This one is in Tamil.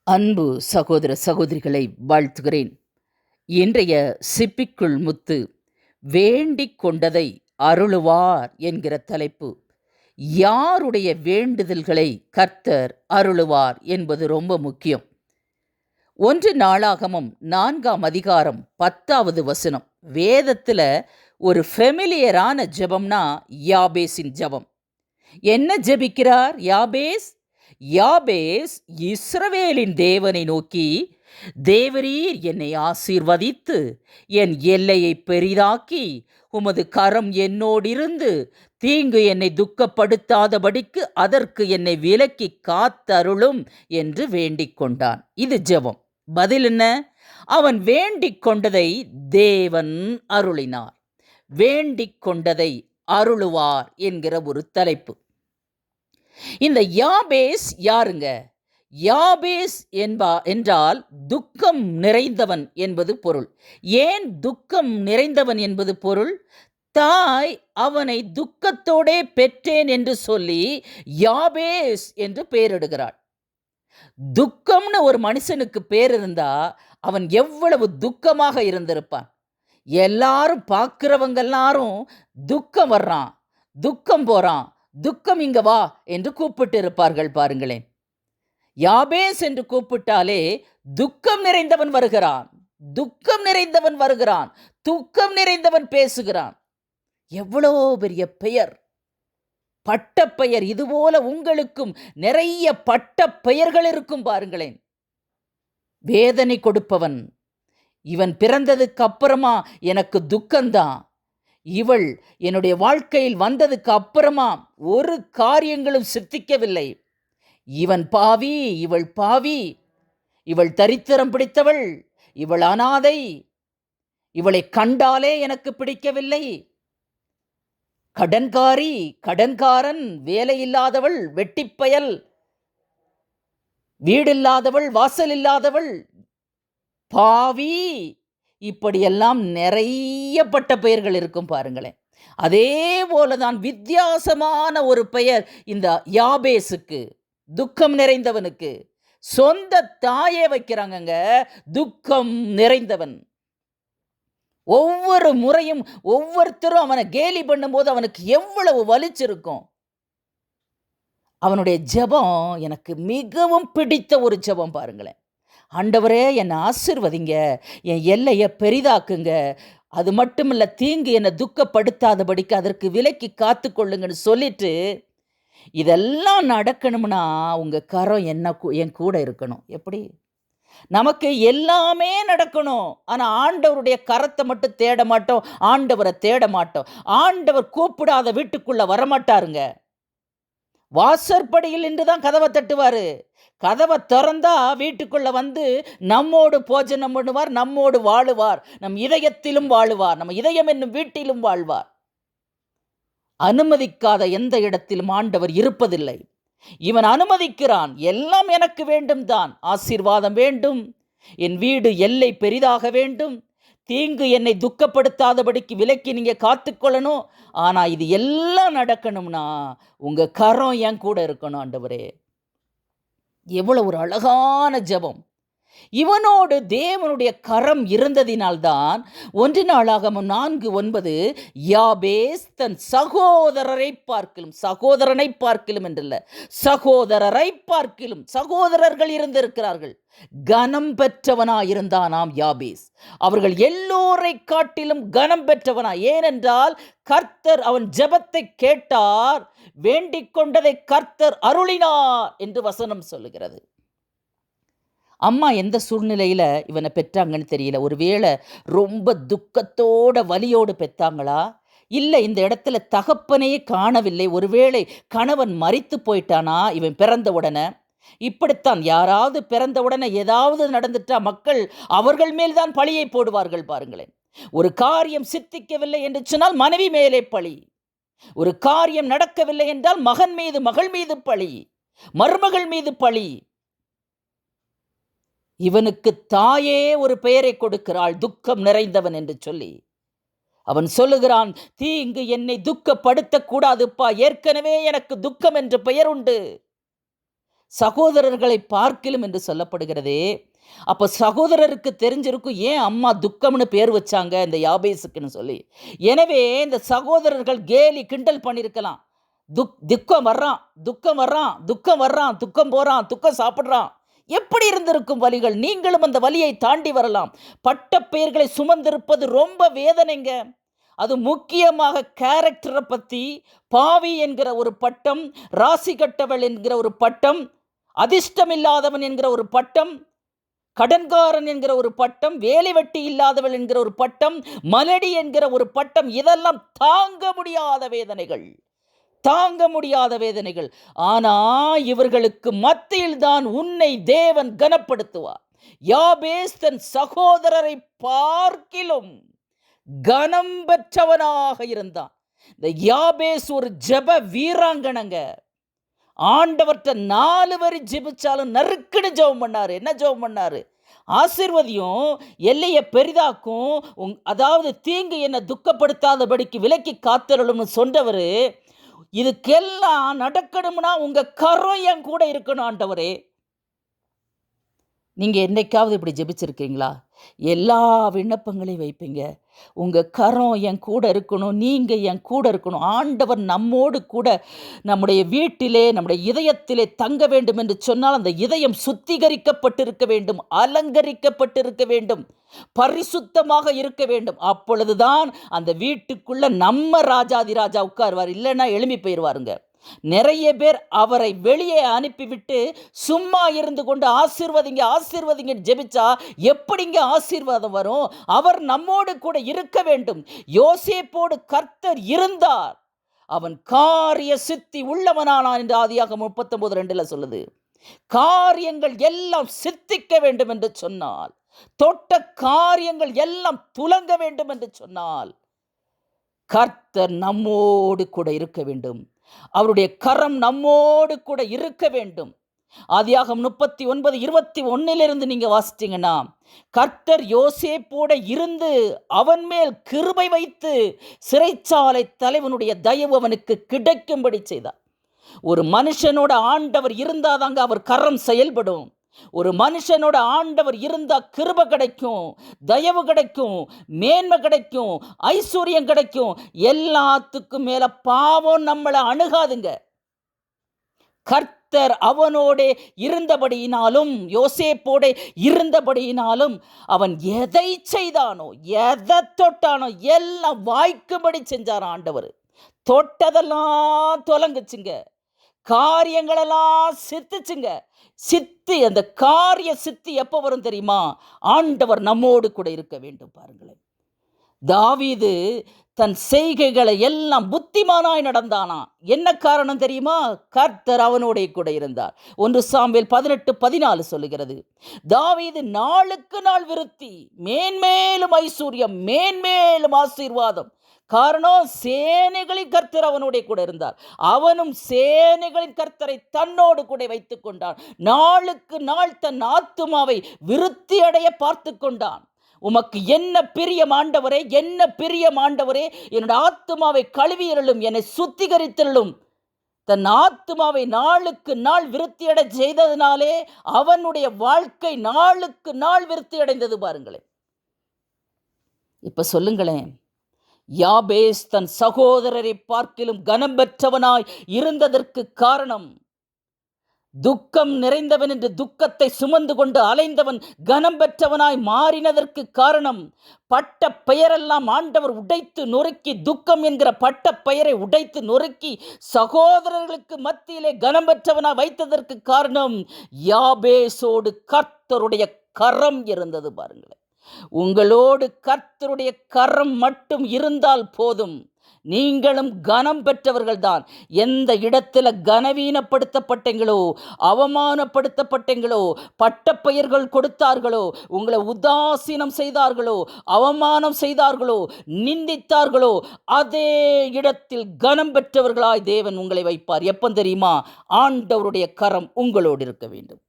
அன்பு சகோதர சகோதரிகளை வாழ்த்துகிறேன். இன்றைய சிப்பிக்குள் முத்து வேண்டிக் கொண்டதை அருளுவார் என்கிற தலைப்பு. யாருடைய வேண்டுதல்களை கர்த்தர் அருளுவார் என்பது ரொம்ப முக்கியம். 1 நாளாகமம் 4ஆம் அதிகாரம் 10வது வசனம். வேதத்துல ஒரு ஃபெமிலியரான ஜெபம்னா யாபேசின் ஜெபம். என்ன ஜெபிக்கிறார் யாபேஸ்? யாபேஸ் இஸ்ரவேலின் தேவனை நோக்கி, தேவரீர் என்னை ஆசீர்வதித்து என் எல்லையை பெரிதாக்கி உமது கரம் என்னோடிருந்து தீங்கு என்னை துக்கப்படுத்தாதபடிக்கு அதற்கு என்னை விலக்கி காத்தருளும் என்று வேண்டிக் கொண்டான். இது ஜெபம். பதில் என்ன? அவன் வேண்டிக் கொண்டதை தேவன் அருளினார். வேண்டிக் கொண்டதை அருளுவார் என்கிற ஒரு தலைப்பு. இந்த யாபேஸ் யாருங்க? யாபேஸ் என்றால் துக்கம் நிறைந்தவன் என்பது பொருள். ஏன் துக்கம் நிறைந்தவன் என்பது பொருள்? தாய் அவனை துக்கத்தோடே பெற்றேன் என்று சொல்லி யாபேஸ் என்று பெயரிடுகிறாள். துக்கம்னு ஒரு மனுஷனுக்கு பேர் இருந்தா அவன் எவ்வளவு துக்கமாக இருந்திருப்பான். எல்லாரும் பார்க்கிறவங்க எல்லாரும் துக்கம் வர்றான், துக்கம் போறான், துக்கம் இங்க வா என்று கூப்பிட்டு இருப்பார்கள் பாருங்களேன். யாபேஸ் என்று கூப்பிட்டாலே துக்கம் நிறைந்தவன் வருகிறான், துக்கம் நிறைந்தவன் வருகிறான், துக்கம் நிறைந்தவன் பேசுகிறான். எவ்வளோ பெரிய பெயர், பட்ட பெயர். இதுபோல உங்களுக்கும் நிறைய பட்ட பெயர்கள் இருக்கும் பாருங்களேன். வேதனை கொடுப்பவன். இவன் பிறந்ததுக்கு அப்புறமா எனக்கு துக்கம்தான். இவள் என்னுடைய வாழ்க்கையில் வந்ததுக்கு அப்புறமா ஒரு காரியங்களும் சித்திக்கவில்லை. இவன் பாவி, இவள் பாவி, இவள் தரித்திரம் பிடித்தவள், இவள் அனாதை, இவளை கண்டாலே எனக்கு பிடிக்கவில்லை. கடன்காரி, கடன்காரன், வேலையில்லாதவள், வெட்டிப்பயல், வீடில்லாதவள், வாசல் இல்லாதவள், பாவி, இப்படியெல்லாம் நிறைய பட்ட பெயர்கள் இருக்கும் பாருங்களேன். அதே போலதான் வித்தியாசமான ஒரு பெயர் இந்த யாபேசுக்கு, துக்கம் நிறைந்தவனுக்கு. சொந்த தாயே வைக்கிறாங்கங்க, துக்கம் நிறைந்தவன். ஒவ்வொரு முறையும் ஒவ்வொருத்தரும் அவனை கேலி பண்ணும்போது அவனுக்கு எவ்வளவு வலிச்சிருக்கும். அவனுடைய ஜெபம் எனக்கு மிகவும் பிடித்த ஒரு ஜெபம் பாருங்களேன். ஆண்டவரே என்னை ஆசீர்வதிங்க, என் எல்லையை பெரிதாக்குங்க, அது மட்டும் இல்லை தீங்கு என்னை துக்கப்படுத்தாதபடிக்கு அதற்கு விலக்கி காத்து கொள்ளுங்கன்னு சொல்லிட்டு, இதெல்லாம் நடக்கணும்னா உங்கள் கரம் என் கூட இருக்கணும். எப்படி? நமக்கு எல்லாமே நடக்கணும், ஆனால் ஆண்டவருடைய கரத்தை மட்டும் தேட மாட்டோம், ஆண்டவரை தேட மாட்டோம். ஆண்டவர் கூப்பிடாத வீட்டுக்குள்ள வரமாட்டாருங்க. வாசற்படியில் நின்று தான் கதவை தட்டுவாரு. கதவை திறந்தா வீட்டுக்குள்ள வந்து நம்மோடு போஜனம் பண்ணுவார், நம்மோடு வாழுவார், நம் இதயத்திலும் வாழுவார், நம்ம இதயம் என்னும் வீட்டிலும் வாழ்வார். அனுமதிக்காத எந்த இடத்திலும் ஆண்டவர் இருப்பதில்லை. இவன் அனுமதிக்கிறான். எல்லாம் எனக்கு வேண்டும் தான், ஆசீர்வாதம் வேண்டும், என் வீடு எல்லை பெரிதாக வேண்டும், தீங்கு என்னை துக்கப்படுத்தாதபடிக்கு விலக்கி நீங்க காத்துக்கொள்ளணும். ஆனா இது எல்லாம் நடக்கணும்னா உங்க கரம் என் கூட இருக்கணும் ஆண்டவரே. எவ்வளவு ஒரு அழகான ஜெபம். இவனோடு தேவனுடைய கரம் இருந்ததினால்தான் 1 நாளாகமம் 4:9 யாபேஸ் தன் சகோதரரை பார்க்கிலும், சகோதரனை பார்க்கிலும் என்றல்ல, சகோதரரை பார்க்கிலும், சகோதரர்கள் இருந்திருக்கிறார்கள், கனம் பெற்றவனாயிருந்தானாம் யாபேஸ். அவர்கள் எல்லோரை காட்டிலும் கனம் பெற்றவனா. ஏனென்றால் கர்த்தர் அவன் ஜெபத்தை கேட்டார், வேண்டிக் கொண்டதை கர்த்தர் அருளினார் என்று வசனம் சொல்லுகிறது. அம்மா எந்த சூழ்நிலையில் இவனை பெற்றாங்கன்னு தெரியல. ஒருவேளை ரொம்ப துக்கத்தோட வலியோடு பெற்றாங்களா? இல்லை, இந்த இடத்துல தகப்பனையே காணவில்லை. ஒருவேளை கணவன் மரித்து போயிட்டானா இவன் பிறந்த உடனே? இப்படித்தான் யாராவது பிறந்த உடனே ஏதாவது நடந்துட்டா மக்கள் அவர்கள் மேல்தான் பழியை போடுவார்கள் பாருங்களேன். ஒரு காரியம் சித்திக்கவில்லை என்று சொன்னால் மனைவி மேலே பழி, ஒரு காரியம் நடக்கவில்லை என்றால் மகன் மீது, மகள் மீது பழி, மருமகள் மீது பழி. இவனுக்கு தாயே ஒரு பெயரை கொடுக்கிறாள், துக்கம் நிறைந்தவன் என்று சொல்லி. அவன் சொல்லுகிறான், தீங்கு என்னை துக்கப்படுத்த கூடாதுப்பா, ஏற்கனவே எனக்கு துக்கம் என்ற பெயர் உண்டு. சகோதரர்களை பார்க்கிலும் என்று சொல்லப்படுகிறதே. அப்போ சகோதரருக்கு தெரிஞ்சிருக்கும் ஏன் அம்மா துக்கம்னு பேர் வச்சாங்க இந்த யாபேசுக்குன்னு சொல்லி. எனவே இந்த சகோதரர்கள் கேலி கிண்டல் பண்ணியிருக்கலாம். துக்கம் வர்றான், துக்கம் வர்றான், துக்கம் வர்றான், துக்கம் போகிறான், துக்கம் சாப்பிட்றான். எப்படி இருந்திருக்கும் வலிகள்? நீங்களும் அந்த வலியை தாண்டி வரலாம். பட்ட பெயர்களை சுமந்திருப்பது ரொம்ப வேதனைங்க. அது முக்கியமாக கேரக்டரை பற்றி பாவி என்கிற ஒரு பட்டம், ராசி கட்டவள் என்கிற ஒரு பட்டம், அதிர்ஷ்டமில்லாதவன் என்கிற ஒரு பட்டம், கடன்காரன் என்கிற ஒரு பட்டம், வேலை வெட்டி இல்லாதவள் என்கிற ஒரு பட்டம், மலடி என்கிற ஒரு பட்டம். இதெல்லாம் தாங்க முடியாத வேதனைகள், தாங்க முடியாத வேதனைகள். ஆனா இவர்களுக்கு மத்தியில் தான் உன்னை தேவன் கனப்படுத்துவார். யாபேஸ் தன் சகோதரரை பார்க்கிலும் கனம் பெற்றவனாக இருந்தான். இந்த யாபேஸ் ஒரு ஜெப வீராங்கனங்க. ஆண்டவர்கிட்ட 4 வரி ஜெபிச்சாலும் நறுக்குன்னு ஜெபம் பண்ணாரு. என்ன ஜெபம் பண்ணாரு? ஆசீர்வதியும், எல்லையை பெரிதாக்கும், அதாவது தீங்கு என்னை துக்கப்படுத்தாதபடிக்கு விலக்கி காத்தருளும்னு சொன்னவர். இதுக்கெல்லாம் நடக்கணும்னா உங்க கரம் என் கூட இருக்கணும் ஆண்டவரே. நீங்கள் என்னைக்காவது இப்படி ஜெபிச்சிருக்கீங்களா? எல்லா விண்ணப்பங்களையும் வைப்பீங்க. உங்கள் கரம் என் கூட இருக்கணும், நீங்கள் என் கூட இருக்கணும். ஆண்டவர் நம்மோடு கூட நம்முடைய வீட்டிலே, நம்முடைய இதயத்திலே தங்க வேண்டும் என்று சொன்னால் அந்த இதயம் சுத்திகரிக்கப்பட்டிருக்க வேண்டும், அலங்கரிக்கப்பட்டிருக்க வேண்டும், பரிசுத்தமாக இருக்க வேண்டும். அப்பொழுதுதான் அந்த வீட்டுக்குள்ள நம்ம ராஜாதி ராஜா உட்காருவார். இல்லைன்னா எழும்பி போயிடுவாருங்க. நிறைய பேர் அவரை வெளியே அனுப்பிவிட்டு சும்மா இருந்து கொண்டு ஆசீர்வதிங்க ஆசீர்வதிங்க ஜெபிச்சா எப்படிங்க ஆசீர்வாதம் வரும்? அவர் நம்மோடு கூட இருக்க வேண்டும். யோசேப்போடு கர்த்தர் இருந்தார், அவன் காரிய சித்தி உள்ளவனானான் என்று ஆதியாகமம் 39:2 சொல்லுது. காரியங்கள் எல்லாம் சித்திக்க வேண்டும் என்று சொன்னால், தொட்ட காரியங்கள் எல்லாம் துலங்க வேண்டும் என்று சொன்னால் கர்த்தர் நம்மோடு கூட இருக்க வேண்டும். அவருடைய கரம் நம்மோடு கூட இருக்க வேண்டும். ஆதியாகமம் 39:21 நீங்க வாசிச்சீங்கன்னா, கர்த்தர் யோசேப்போட இருந்து அவன் மேல் கிருபை வைத்து சிறைச்சாலை தலைவனுடைய தயவு அவனுக்கு கிடைக்கும்படி செய்தார். ஒரு மனுஷனோட ஆண்டவர் இருந்தாதாங்க அவர் கரம் செயல்படும். ஒரு மனுஷனோட ஆண்டவர் இருந்தா கிருபை கிடைக்கும், தயவு கிடைக்கும், மேன்மை கிடைக்கும், ஐஸ்வர்யம் கிடைக்கும். எல்லாத்துக்கும் மேல பாவம் நம்மளை அணுகாதுங்க. கர்த்தர் அவனோட இருந்தபடியினாலும், யோசேப்போட இருந்தபடியினாலும் அவன் எதை செய்தானோ, எதை தொட்டானோ எல்லாம் வாய்க்கும்படி செஞ்சார் ஆண்டவர். தொட்டதெல்லாம் தொலங்குச்சுங்க, காரியங்களெல்லாம் சித்திச்சுங்க. சித்தி, அந்த காரிய சித்தி எப்போ வரும் தெரியுமா? ஆண்டவர் நம்மோடு கூட இருக்க வேண்டும். பாருங்களேன், தாவீது தன் செய்கைகளை எல்லாம் புத்திமானாய் நடந்தானா. என்ன காரணம் தெரியுமா? கர்த்தர் அவனோட கூட இருந்தார். 1 சாமுவேல் 18:14 சொல்லுகிறது, தாவீது நாளுக்கு நாள் விருத்தி, மேன்மேலும் ஐஸ்வர்யம், மேன்மேலும் ஆசீர்வாதம். காரணம், சேனைகளின் கர்த்தர் அவனோட கூட இருந்தார். அவனும் சேனைகளின் கர்த்தரை தன்னோடு கூட வைத்துக் கொண்டான். நாளுக்கு நாள் தன் ஆத்துமாவை விருத்தி அடைய பார்த்து கொண்டான். உமக்கு என்ன பிரியம் ஆண்டவரே, என்ன பிரியம் ஆண்டவரே, என்னுடைய ஆத்துமாவை கழுவியருளும், என்னை சுத்திகரித்தருளும். தன் ஆத்துமாவை நாளுக்கு நாள் விருத்தியடை செய்ததினாலே அவனுடைய வாழ்க்கை நாளுக்கு நாள் விருத்தி அடைந்தது. பாருங்களேன். இப்ப சொல்லுங்களேன், யாபேஸ் தன் சகோதரரை பார்க்கிலும் கனம் பெற்றவனாய் இருந்ததற்கு காரணம், துக்கம் நிறைந்தவன் என்று துக்கத்தை சுமந்து கொண்டு அலைந்தவன் கனம் பெற்றவனாய் மாறினதற்கு காரணம், பட்ட பெயரெல்லாம் ஆண்டவர் உடைத்து நொறுக்கி, துக்கம் என்கிற பட்ட பெயரை உடைத்து நொறுக்கி சகோதரர்களுக்கு மத்தியிலே கனம் பெற்றவனாய் வைத்ததற்கு காரணம், யாபேசோடு கர்த்தருடைய கரம் இருந்தது. பாருங்களேன், உங்களோடு கர்த்தருடைய கரம் மட்டும் இருந்தால் போதும், நீங்களும் கனம் பெற்றவர்கள்தான். எந்த இடத்துல கனவீனப்படுத்தப்பட்டீங்களோ, அவமானப்படுத்தப்பட்டீங்களோ, பட்டப்பெயர்கள் கொடுத்தார்களோ, உங்களை உதாசீனம் செய்தார்களோ, அவமானம் செய்தார்களோ, நிந்தித்தார்களோ, அதே இடத்தில் கனம் பெற்றவர்களாய் தேவன் உங்களை வைப்பார். எப்போ தெரியுமா? ஆண்டவருடைய கரம் உங்களோடு இருக்க வேண்டும்.